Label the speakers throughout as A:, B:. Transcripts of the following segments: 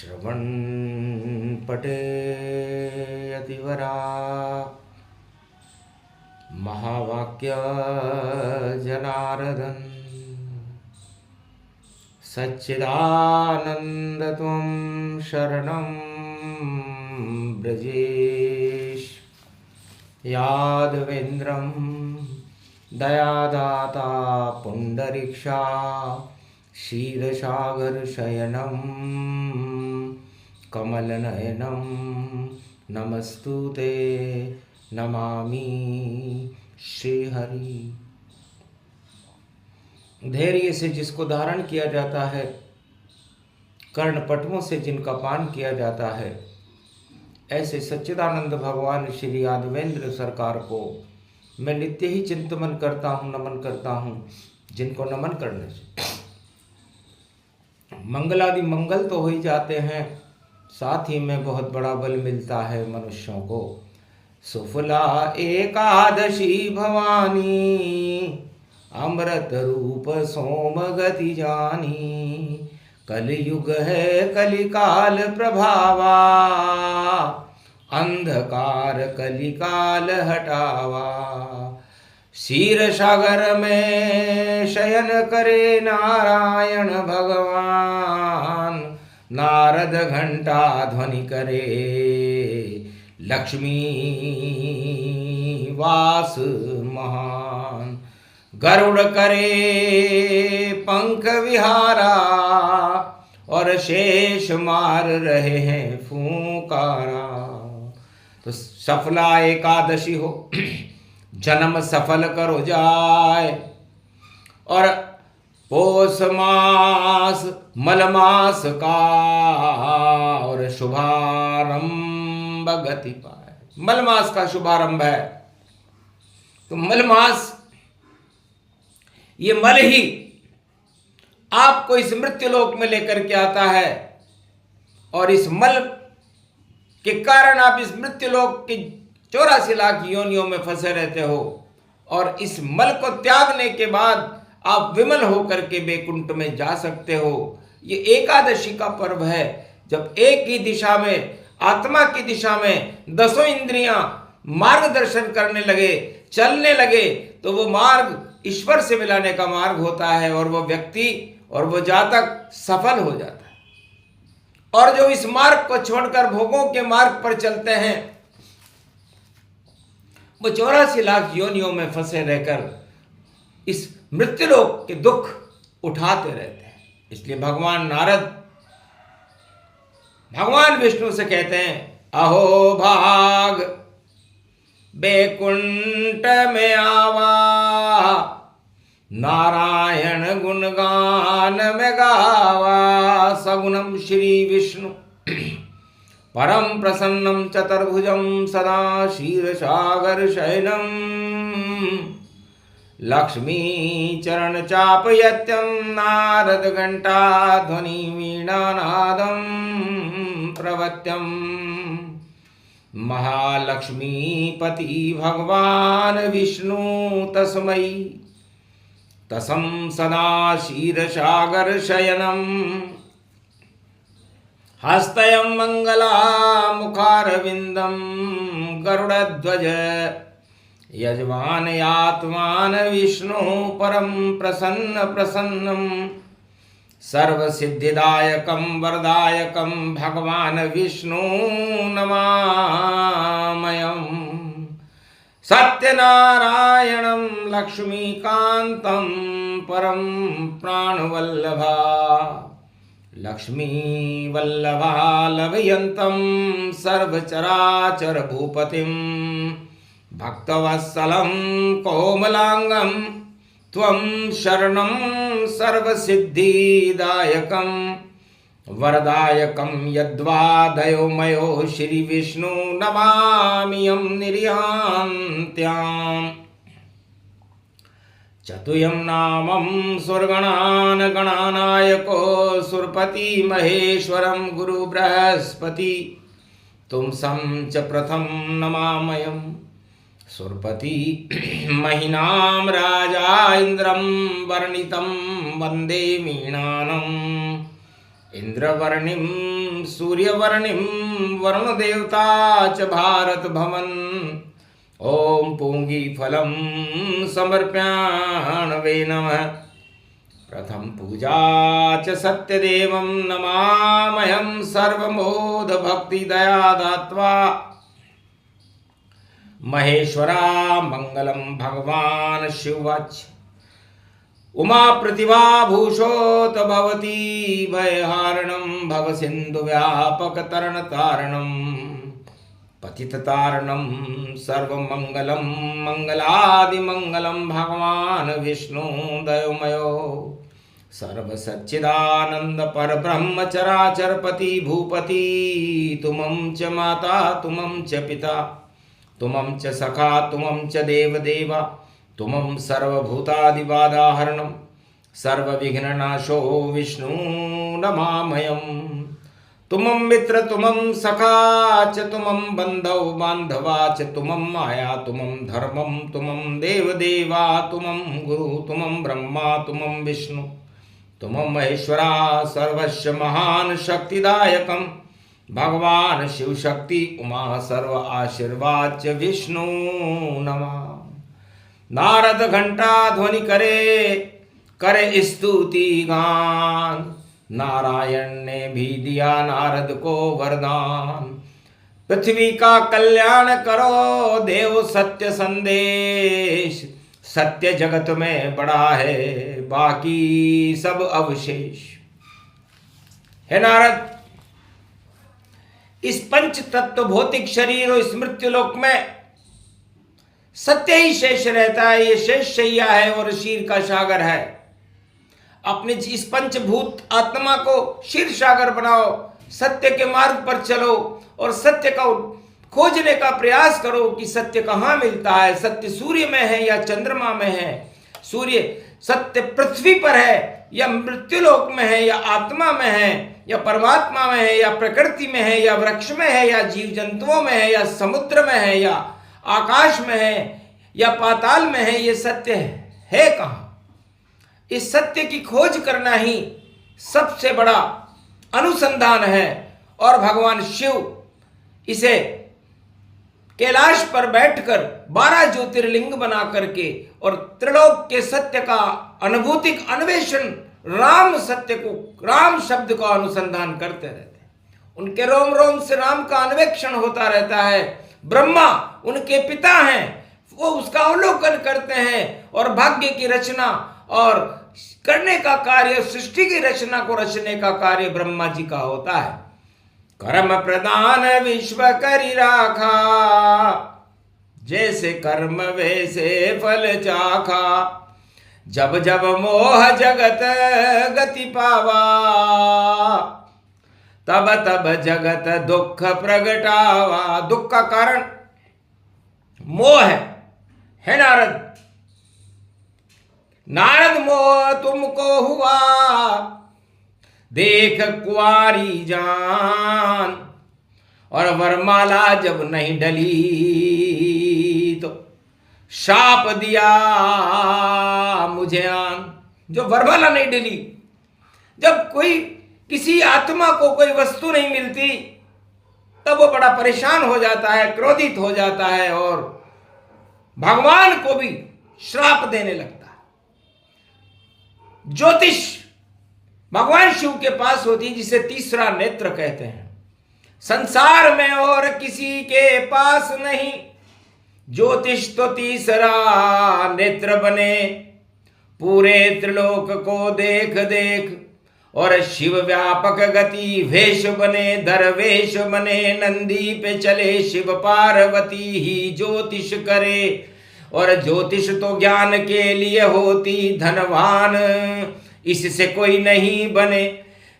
A: श्रवणपटे अतिवरा महावाक्य जनार्दन सच्चिदानंद त्वं शरणं ब्रजेश यादवेन्द्रं दयादाता पुंडरीक्षा क्षीरसागरशयनं कमलनयनं नमस्तुते नमामि श्रीहरि। धैर्य से जिसको धारण किया जाता है, कर्णपटुओं से जिनका पान किया जाता है, ऐसे सच्चिदानंद भगवान श्री यादवेंद्र सरकार को मैं नित्य ही चिंतन करता हूँ, नमन करता हूँ। जिनको नमन करने से मंगलादि मंगल तो हो ही जाते हैं, साथ ही में बहुत बड़ा बल मिलता है मनुष्यों को। सुफला एकादशी भवानी अमृत रूप सोम गति जानी। कलयुग है कलिकाल प्रभावा अंधकार कलिकाल हटावा। क्षीर सागर में शयन करे नारायण भगवान। नारद घंटा ध्वनि करे लक्ष्मी वास महान। गरुड़ करे पंख विहारा और शेष मार रहे हैं फूंकारा। तो सफला एकादशी हो, जन्म सफल करो जाए। और पौष मास मलमास का और शुभारंभ गति पाए। मलमास का शुभारंभ है, तो मलमास ये मल ही आपको इस मृत्युलोक में लेकर के आता है, और इस मल के कारण आप इस मृत्युलोक की 84 लाख योनियों में फंसे रहते हो। और इस मल को त्यागने के बाद आप विमल होकर के बैकुंठ में जा सकते हो। ये एकादशी का पर्व है, जब एक ही दिशा में, आत्मा की दिशा में 10 इंद्रियां मार्गदर्शन करने लगे, चलने लगे, तो वो मार्ग ईश्वर से मिलाने का मार्ग होता है, और वो व्यक्ति और वो जातक सफल हो जाता है। और जो इस मार्ग को छोड़कर भोगों के मार्ग पर चलते हैं, वो 84 लाख योनियों में फंसे रहकर इस मृत्युलोक के दुख उठाते रहते हैं। इसलिए भगवान नारद भगवान विष्णु से कहते हैं, अहो भाग बैकुंठ में आवा। नारायण गुणगान में गावा। सगुणम श्री विष्णु परम प्रसन्नम चतुर्भुजम सदा क्षीरसागर शयनम। लक्ष्मी चरण चापयत्यम नारद घंटा ध्वनि वीणानादम प्रवत्यम। महालक्ष्मीपति भगवान विष्णु तस्मै तसम सदा क्षीरसागर शयनम। हस्तयं मंगला मुखारविंदम गरुड़ध्वज। यजमान आत्मान विष्णु परम प्रसन्न प्रसन्नम। सर्वसिद्धिदायकं वरदायकं भगवान विष्णु नमामयम्। सत्यनारायणं लक्ष्मीकान्तं परम प्राणवल्लभा। लक्ष्मी वल्लभा लभयन्तं सर्वचराचर भूपतिं। भक्तवत्सलं कोमलांगं त्वं शरणं सर्वसिद्धिदायकं। वरदायकं यद्वादयोमयो श्री विष्णु नमामियं निर्यान्त्याम्। चतुयं नामं सुरगणान् गणानायको सुरपति महेश्वरं गुरु बृहस्पति। तुम सं च प्रथम नमामयम्। सुरपति महिनां राजा इंद्रं वर्णितं वंदे मीनानं। इंद्रवर्णिम सूर्यवर्णिम वरुण देवता च भारत भवन। ओम पूंगी फलम समर्प्याणवे नमः। प्रथम पूजा च सत्यदेवं नमामयं सर्वमोद भक्ति दया दात्वा। महेश्वरा मंगलम भगवान शिववाच। उमा प्रतिभा भूषोत भवती भयहारणं भव सिंधु व्यापक तरण तारणं। पतित तारणं सर्वमंगलं मंगलादिमंगलं भगवान विष्णु दयोमयो सर्व सच्चिदानंद पर ब्रह्म चराचर पति भूपति। तुमं च माता तुमं च पिता तुमं च सखा तुमं च देव देवा तुमं सर्वभूतादिबाधाहरणं सर्वविघ्ननाशो विष्णु नमामयम्। तुमं मित्र तुमं सखा च तुमं बन्धौ बान्धवा च तुमं माया तुमं धर्मं तुमं देव देवा तुमं गुरु तुमं ब्रह्मा तुमं विष्णु तुमं महेश्वरा सर्वस्य महान शक्तिदायकं भगवान शिव शक्ति उमा सर्व आशीर्वाद च विष्णु नमः। नारद घंटा ध्वनि करे स्तुति गान। नारायण ने भी दिया नारद को वरदान। पृथ्वी का कल्याण करो देव सत्य संदेश। सत्य जगत में बड़ा है बाकी सब अवशेष। हे नारद, इस पंच तत्व भौतिक शरीर और इस मृत्यु लोक में सत्य ही शेष रहता है। ये शेष शैया है और क्षीर का सागर है। अपने इस पंचभूत आत्मा को क्षीर सागर बनाओ। सत्य के मार्ग पर चलो और सत्य का खोजने का प्रयास करो कि सत्य कहाँ मिलता है। सत्य सूर्य में है या चंद्रमा में है। सूर्य सत्य पृथ्वी पर है या मृत्युलोक में है या आत्मा में है या परमात्मा में है या प्रकृति में है या वृक्ष में है या जीव जंतुओं में है या समुद्र में है या आकाश में है या पाताल में है। ये सत्य है कहाँ? इस सत्य की खोज करना ही सबसे बड़ा अनुसंधान है। और भगवान शिव इसे कैलाश पर बैठकर 12 ज्योतिर्लिंग बना करके और त्रिलोक के सत्य का अनुभूतिक अन्वेषण राम सत्य को, राम शब्द का अनुसंधान करते रहते हैं। उनके रोम रोम से राम का अन्वेषण होता रहता है। ब्रह्मा उनके पिता हैं, वो उसका अवलोकन करते हैं और भाग्य की रचना और करने का कार्य, सृष्टि की रचना को रचने का कार्य ब्रह्मा जी का होता है। कर्म प्रदान विश्व करि राखा, जैसे कर्म वैसे फल चाखा। जब जब मोह जगत गति पावा, तब तब जगत दुख प्रगटावा। दुख का कारण मोह है नारद। नारद मोह तुमको हुआ देख कुंवारी जान, और वरमाला जब नहीं डली तो शाप दिया मुझे आन। जो वरमाला नहीं डली, जब कोई किसी आत्मा को कोई वस्तु नहीं मिलती तब वो बड़ा परेशान हो जाता है, क्रोधित हो जाता है और भगवान को भी श्राप देने लगता है। ज्योतिष भगवान शिव के पास होती, जिसे तीसरा नेत्र कहते हैं। संसार में और किसी के पास नहीं, ज्योतिष तो तीसरा नेत्र बने। पूरे त्रिलोक को देख देख और शिव व्यापक गति वेश बने। दरवेश बने नंदी पे चले, शिव पार्वती ही ज्योतिष करे। और ज्योतिष तो ज्ञान के लिए होती धनवान, इससे कोई नहीं बने।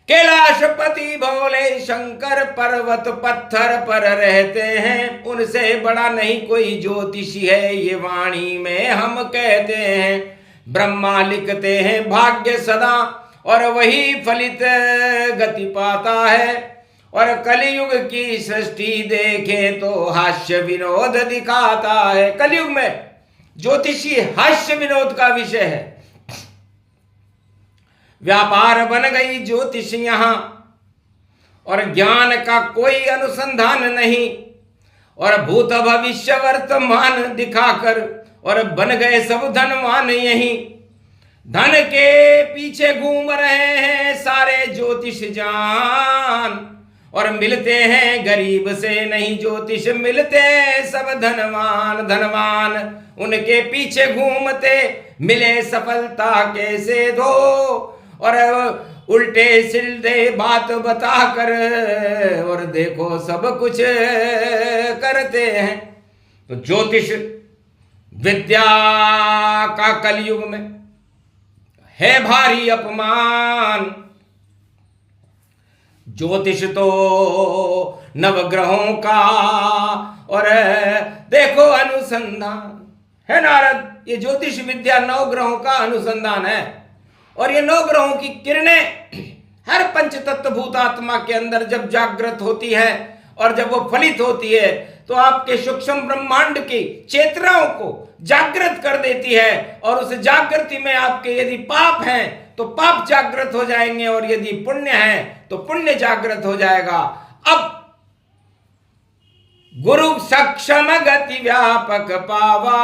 A: कैलाशपति भोले शंकर पर्वत पत्थर पर रहते हैं, उनसे बड़ा नहीं कोई ज्योतिषी है, ये वाणी में हम कहते हैं। ब्रह्मा लिखते हैं भाग्य सदा, और वही फलित गति पाता है। और कलयुग की सृष्टि देखें तो हास्य विनोद दिखाता है। कलयुग में ज्योतिषी हास्य विनोद का विषय है। व्यापार बन गई ज्योतिष यहाँ, और ज्ञान का कोई अनुसंधान नहीं, और भूत भविष्य वर्तमान दिखाकर और बन गए सब धनवान। यही धन के पीछे घूम रहे हैं सारे ज्योतिष जान, और मिलते हैं गरीब से नहीं ज्योतिष, मिलते सब धनवान। धनवान उनके पीछे घूमते, मिले सफलता कैसे दो, और उल्टे सीधे बात बताकर और देखो सब कुछ करते हैं। तो ज्योतिष विद्या का कलयुग में है भारी अपमान। ज्योतिष तो नवग्रहों का और देखो अनुसंधान है नारद, ये ज्योतिष विद्या नवग्रहों का अनुसंधान है। और ये नवग्रहों की किरणें हर पंच तत्व भूतात्मा के अंदर जब जागृत होती है और जब वो फलित होती है तो आपके सूक्ष्म ब्रह्मांड की चेतनाओं को जागृत कर देती है। और उस जागृति में आपके यदि पाप हैं तो पाप जागृत हो जाएंगे, और यदि पुण्य है तो पुण्य जागृत हो जाएगा। अब गुरु सक्षम गति व्यापक पावा,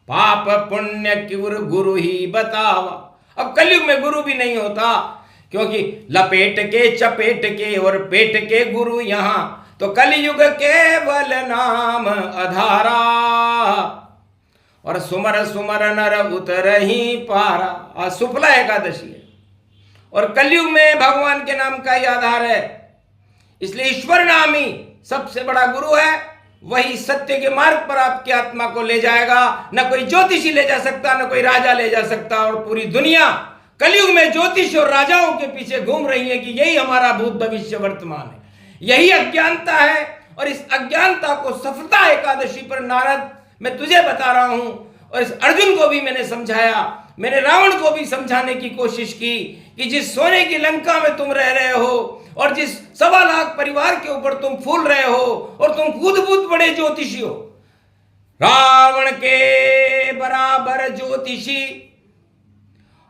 A: पाप पुण्य क्यों गुरु ही बतावा। अब कलयुग में गुरु भी नहीं होता, क्योंकि लपेट के चपेट के और पेट के गुरु यहां, तो कलयुग केवल नाम अधारा, और सुमर सुमर नर उतर ही पारा। आज शुक्ला एकादशी है और कलयुग में भगवान के नाम का ही आधार है, इसलिए ईश्वर नाम ही सबसे बड़ा गुरु है। वही सत्य के मार्ग पर आपकी आत्मा को ले जाएगा। न कोई ज्योतिषी ले जा सकता, न कोई राजा ले जा सकता। और पूरी दुनिया कलयुग में ज्योतिष और राजाओं के पीछे घूम रही है कि यही हमारा भूत भविष्य वर्तमान है। यही अज्ञानता है, और इस अज्ञानता को सफलता एकादशी पर नारद मैं तुझे बता रहा हूं, और इस अर्जुन को भी मैंने समझाया, मैंने रावण को भी समझाने की कोशिश की कि जिस सोने की लंका में तुम रह रहे हो और जिस 1.25 लाख परिवार के ऊपर तुम फूल रहे हो, और तुम खुद बहुत बड़े ज्योतिषी हो, रावण के बराबर ज्योतिषी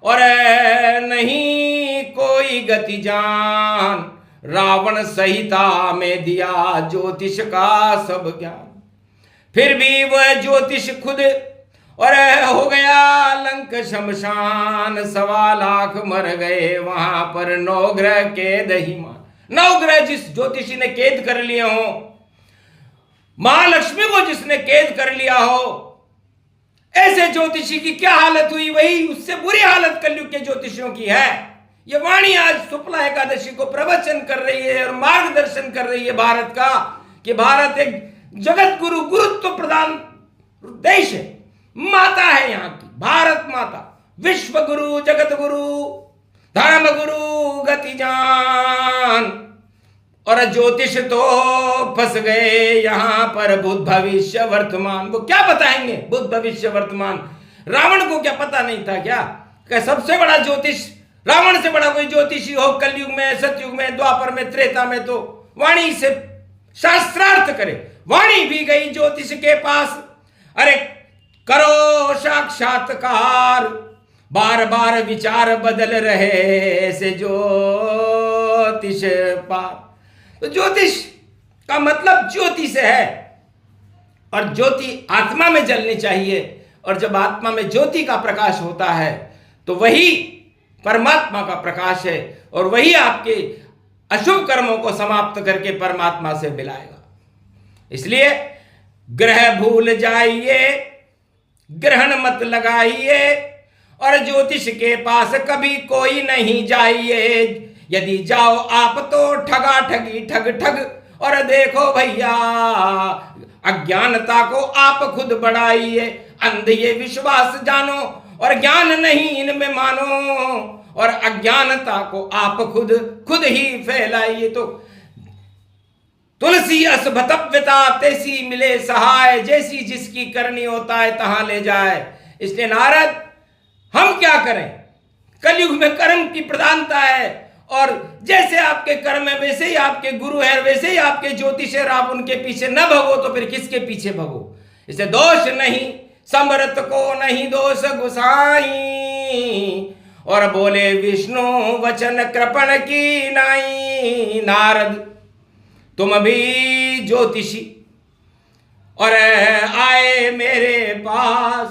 A: और नहीं कोई गति जान। रावण संहिता में दिया ज्योतिष का सब ज्ञान, फिर भी वह ज्योतिष खुद और हो गया लंक शमशान। 1.25 लाख मर गए वहां पर 9 ग्रह कैद ही मान। 9 ग्रह जिस ज्योतिषी ने कैद कर लिए हो, महालक्ष्मी को जिसने कैद कर लिया हो, ऐसे ज्योतिषी की क्या हालत हुई, वही उससे बुरी हालत कलयुग के ज्योतिषियों की है। ये वाणी आज शुक्ला एकादशी को प्रवचन कर रही है और मार्गदर्शन कर रही है भारत का, कि भारत एक जगत गुरु गुरुत्व प्रदान देश है, माता है यहाँ की भारत माता, विश्व गुरु, जगत गुरु, धर्म गुरु, गति जान। और ज्योतिष तो फंस गए यहाँ पर भूत भविष्य वर्तमान। वो क्या बताएंगे भूत भविष्य वर्तमान? रावण को क्या पता नहीं था क्या सबसे बड़ा ज्योतिष रावण से बड़ा कोई ज्योतिषी हो कलयुग में, सतयुग में, द्वापर में, त्रेता में? तो वाणी से शास्त्रार्थ करे। वाणी भी गई ज्योतिष के पास, अरे करो साक्षात्कार, बार बार विचार बदल रहे ऐसे ज्योतिष पार। तो ज्योतिष का मतलब ज्योति से है, और ज्योति आत्मा में जलनी चाहिए, और जब आत्मा में ज्योति का प्रकाश होता है तो वही परमात्मा का प्रकाश है, और वही आपके अशुभ कर्मों को समाप्त करके परमात्मा से मिलाएगा। इसलिए ग्रह भूल जाइए, ग्रहण मत लगाइए, और ज्योतिष के पास कभी कोई नहीं जाइए। यदि जाओ आप तो ठगा ठगी ठग ठग, और देखो भैया अज्ञानता को आप खुद बढ़ाइए। अंध ये विश्वास जानो और ज्ञान नहीं इनमें मानो, और अज्ञानता को आप खुद ही फैलाइए। तो तुलसी असभतव्यता तैसी मिले सहाय, जैसी जिसकी करनी होता है तहां ले जाए। इसलिए नारद हम क्या करें? कलयुग में कर्म की प्रधानता है, और जैसे आपके कर्म है वैसे ही आपके गुरु है, वैसे ही आपके ज्योतिष है। आप उनके पीछे न भगो तो फिर किसके पीछे भगो? इसे दोष नहीं समरत को नहीं दोष गुसाई, और बोले विष्णु वचन कृपण की नाई। नारद तुम भी ज्योतिषी और आए मेरे पास,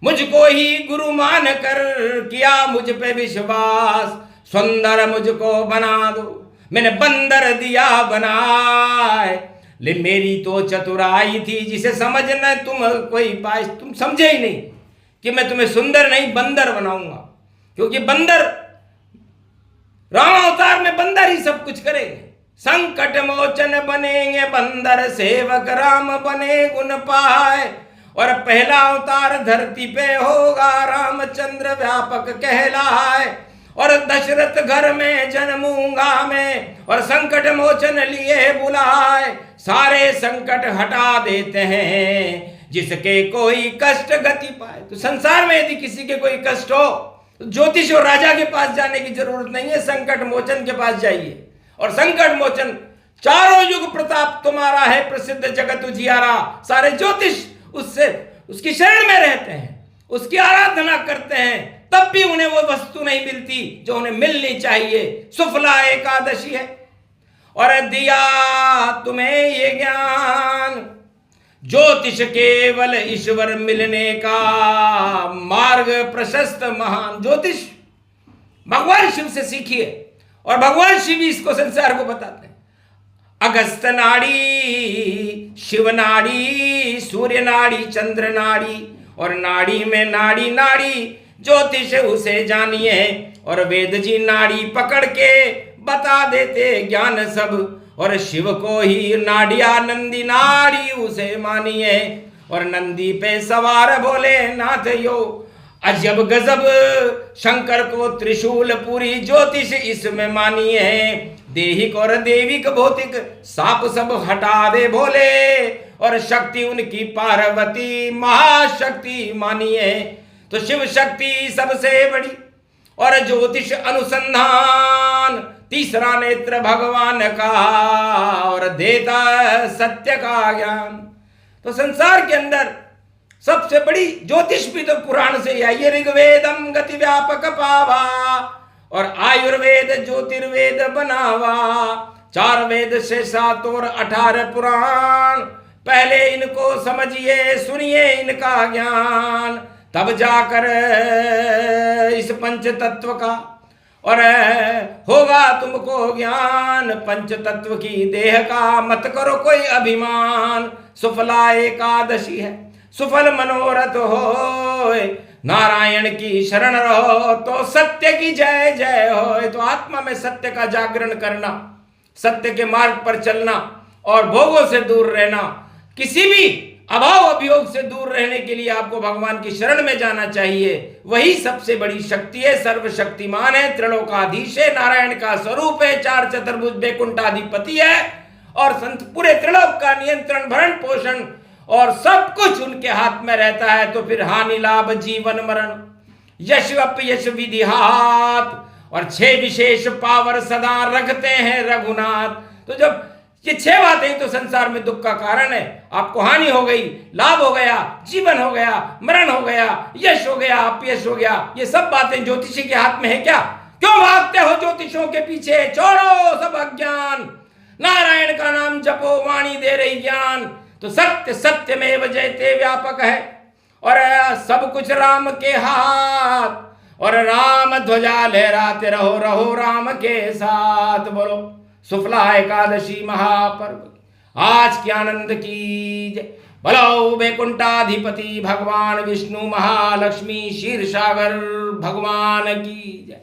A: मुझको ही गुरु मान कर किया मुझ पे विश्वास। सुंदर मुझको बना दो, मैंने बंदर दिया बनाए। ले मेरी तो चतुराई थी जिसे समझना तुम कोई पाए। तुम समझे ही नहीं कि मैं तुम्हें सुंदर नहीं बंदर बनाऊंगा, क्योंकि बंदर राम अवतार में बंदर ही सब कुछ करेंगे। संकट मोचन बनेंगे बंदर, सेवक राम बने गुण पाए। और पहला अवतार धरती पे होगा रामचंद्र व्यापक कहलाए। और दशरथ घर में जन्मूंगा मैं, और संकट मोचन लिए बुलाए। सारे संकट हटा देते हैं जिसके कोई कष्ट गति पाए। तो संसार में यदि किसी के कोई कष्ट हो तो ज्योतिष और राजा के पास जाने की जरूरत नहीं है, संकट मोचन के पास जाइए। और संकट मोचन चारों युग प्रताप तुम्हारा है, प्रसिद्ध जगत उजियारा। सारे ज्योतिष उससे उसकी शरण में रहते हैं, उसकी आराधना करते हैं, तब भी उन्हें वो वस्तु नहीं मिलती जो उन्हें मिलनी चाहिए। सुफला एकादशी है और दिया तुम्हें ये ज्ञान, ज्योतिष केवल ईश्वर मिलने का मार्ग प्रशस्त महान। ज्योतिष भगवान शिव से सीखिए, और भगवान शिव इसको संसार को बताते हैं। अगस्त नाड़ी, शिव नाड़ी, सूर्य नाड़ी, चंद्र नाड़ी, और नाड़ी में नाड़ी नाड़ी ज्योतिष उसे जानिए। और वेद जी नाड़ी पकड़ के बता देते ज्ञान सब, और शिव को ही नाडिया नंदी नाड़ी उसे मानिए। और नंदी पे सवार भोले नाथ यो अजब गजब, शंकर को त्रिशूल पूरी ज्योतिष इसमें मानिए। देहिक और देविक भौतिक साप सब हटा दे भोले, और शक्ति उनकी पार्वती महाशक्ति मानिए। तो शिव शक्ति सबसे बड़ी, और ज्योतिष अनुसंधान तीसरा नेत्र भगवान का, और देता सत्य का ज्ञान। तो संसार के अंदर सबसे बड़ी ज्योतिष भी तो पुराण से आई है। ऋग्वेदम गति व्यापक पावा, और आयुर्वेद ज्योतिर्वेद बनावा। 4 वेद से 7 और 18 पुराण, पहले इनको समझिए सुनिए इनका ज्ञान, तब जाकर इस पंच तत्व का और होगा तुमको ज्ञान। पंच तत्व की देह का मत करो कोई अभिमान। सुफला एकादशी है, सुफल मनोरथ हो, नारायण की शरण रहो तो सत्य की जय जय हो। तो आत्मा में सत्य का जागरण करना, सत्य के मार्ग पर चलना, और भोगों से दूर रहना, किसी भी अभाव अभियोग से दूर रहने के लिए आपको भगवान की शरण में जाना चाहिए। वही सबसे बड़ी शक्ति है, सर्वशक्तिमान है, त्रिलोकाधीश है, नारायण का स्वरूप है, 4 चतुर्भुज वैकुंठाधिपति है, और संत पूरे त्रिलोक का नियंत्रण भरण पोषण और सब कुछ उनके हाथ में रहता है। तो फिर हानि लाभ जीवन मरण, यश अपयश विधि हाथ, और 6 विशेष पावर सदा रखते हैं रघुनाथ। तो जब ये 6 बातें तो संसार में दुख का कारण है। आपको हानि हो गई, लाभ हो गया, जीवन हो गया, मरण हो गया, यश हो गया, अपयश हो गया, ये सब बातें ज्योतिषी के हाथ में है क्या? क्यों भागते हो ज्योतिषों के पीछे? छोड़ो सब अज्ञान, नारायण का नाम जपो, वाणी दे रही ज्ञान। तो सत्य सत्य में जयते व्यापक है, और सब कुछ राम के हाथ, और राम ध्वजा लहराते रहो, रहो राम के साथ। बोलो सुफला एकादशी महापर्व आज की आनंद की जय। बोलो वैकुंठाधिपति भगवान विष्णु महालक्ष्मी क्षीर सागर भगवान की जय।